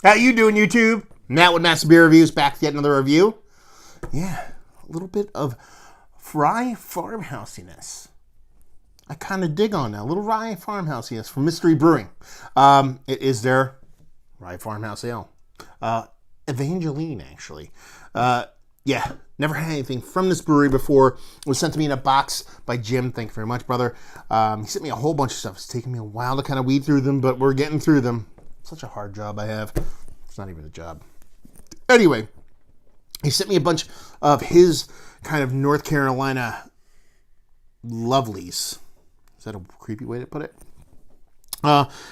How you doing, YouTube? Matt with Master Beer Reviews, back with yet another review. Yeah, a little bit of rye farmhousiness. I kind of dig on that. A little rye farmhousiness from Mystery Brewing. It is their rye farmhouse ale. Evangeline, actually. Yeah, never had anything from this brewery before. It was sent to me in a box by Jim. Thank you very much, brother. He sent me a whole bunch of stuff. It's taken me a while to kind of weed through them, but we're getting through them. Such a hard job I have. It's not even a job. Anyway, he sent me a bunch of his kind of North Carolina lovelies. Is that a creepy way to put it?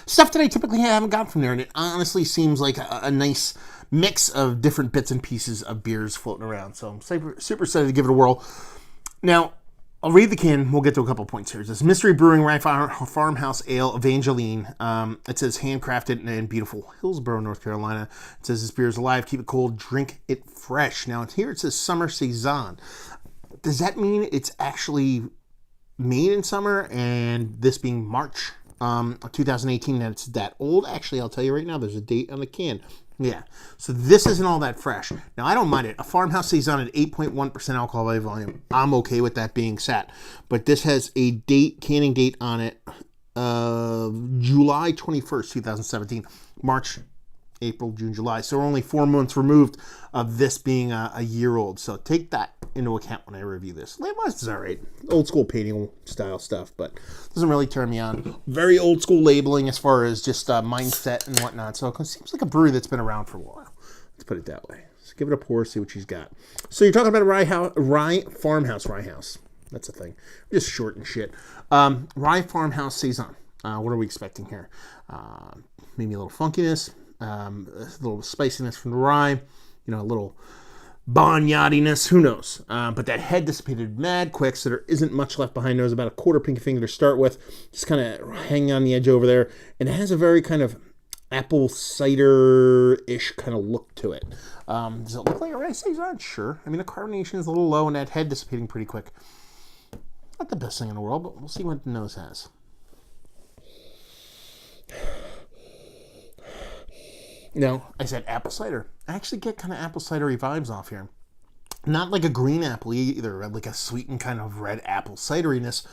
Stuff that I typically haven't got from there, and it honestly seems like a nice mix of different bits and pieces of beers floating around. So I'm super excited to give it a whirl. Now, I'll read the can. We'll get to a couple points here. It says Mystery Brewing Rye Farmhouse Ale Evangeline. It says handcrafted in beautiful Hillsborough, North Carolina. It says this beer is alive. Keep it cold. Drink it fresh. Now here it says Summer Saison. Does that mean it's actually made in summer, and this being March 2018, that it's that old? Actually, I'll tell you right now, there's a date on the can. Yeah, so this isn't all that fresh. Now, I don't mind it. A Farmhouse Saison at 8.1% alcohol by volume. I'm okay with that being set. But this has a canning date on it of July 21st, 2017. March, April, June, July. So we're only 4 months removed of this being a year old. So take that into account when I review this. Label-wise is all right. Old school painting style stuff, but doesn't really turn me on. Very old school labeling as far as just mindset and whatnot. So it seems like a brewery that's been around for a while. Let's put it that way. Let's give it a pour, see what she's got. So you're talking about a rye farmhouse. That's a thing. Just short and shit. Rye farmhouse saison. What are we expecting here? Maybe a little funkiness. A little spiciness from the rye, a little barnyardiness, who knows? But that head dissipated mad quick, so there isn't much left behind nose. About a quarter pinky finger to start with, just kind of hanging on the edge over there, and it has a very kind of apple cider-ish kind of look to it. Does it look like a rye saison? Sure. I mean, the carbonation is a little low, and that head dissipating pretty quick. Not the best thing in the world, but we'll see what the nose has. No, I said apple cider. I actually get kind of apple cidery vibes off here. Not like a green apple either, like a sweetened kind of red apple cideriness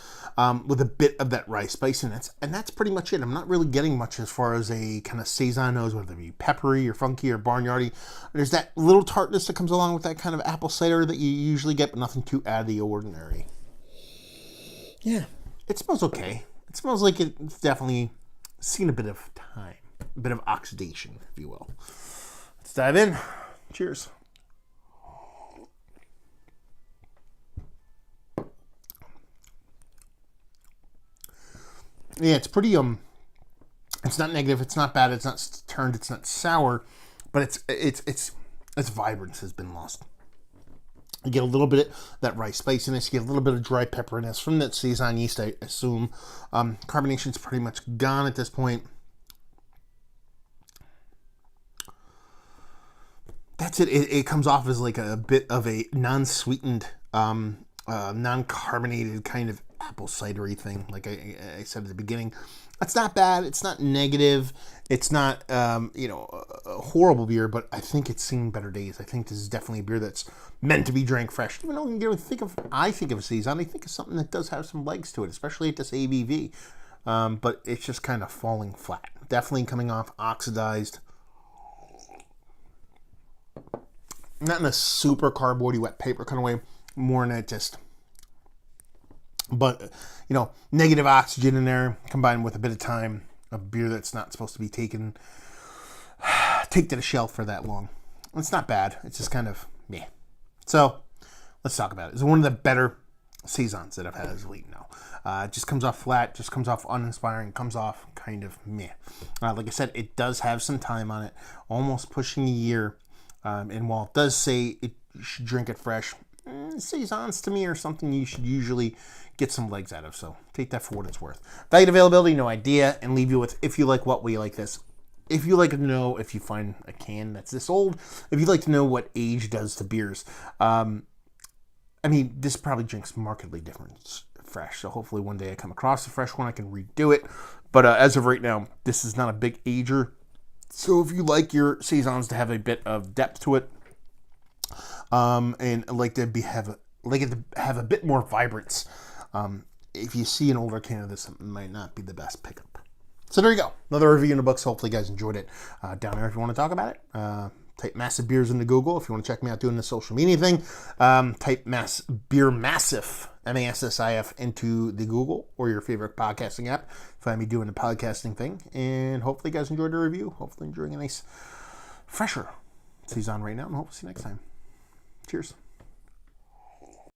with a bit of that rye spiciness. And that's pretty much it. I'm not really getting much as far as a kind of saison nose, whether it be peppery or funky or barnyardy. There's that little tartness that comes along with that kind of apple cider that you usually get, but nothing too out of the ordinary. Yeah, it smells okay. It smells like it's definitely seen a bit of time. A bit of oxidation, if you will. Let's dive in. Cheers. Yeah, it's pretty it's not negative, it's not bad, it's not turned, it's not sour, but its vibrance has been lost. You get a little bit of that rice spiciness, you get a little bit of dry pepperiness from that saison yeast, I assume. Carbonation's pretty much gone at this point. That's it. It comes off as like a bit of a non-sweetened, non-carbonated kind of apple cidery thing, like I said at the beginning. That's not bad. It's not negative. It's not, a horrible beer, but I think it's seen better days. I think this is definitely a beer that's meant to be drank fresh. Even though I think of a saison, I think of something that does have some legs to it, especially at this ABV. But it's just kind of falling flat. Definitely coming off oxidized. Not in a super cardboardy wet paper kind of way, more in a just, but negative oxygen in there combined with a bit of time. A beer that's not supposed to be take to the shelf for that long. It's not bad. It's just kind of meh. So let's talk about it. It's one of the better saisons that I've had as of late now. It just comes off flat, just comes off uninspiring, comes off kind of meh. Like I said, it does have some time on it, almost pushing a year. And while it does say you should drink it fresh, saisons to me are something you should usually get some legs out of. So take that for what it's worth. Value availability, no idea. And leave you with, if you like what we like this. If you like to know, if you find a can that's this old, if you'd like to know what age does to beers, this probably drinks markedly different fresh. So hopefully one day I come across a fresh one, I can redo it. But as of right now, this is not a big ager. So if you like your saisons to have a bit of depth to it, and like to have it to have a bit more vibrance, if you see an older can of this, it might not be the best pickup. So there you go. Another review in the books. Hopefully you guys enjoyed it. Down there if you want to talk about it. Type Massive Beers into Google if you want to check me out doing the social media thing. Type Beer Massive, MASSIF, into the Google or your favorite podcasting app. Find me doing the podcasting thing. And hopefully you guys enjoyed the review. Hopefully enjoying a nice, fresher saison right now. And hope to see you next time. Cheers.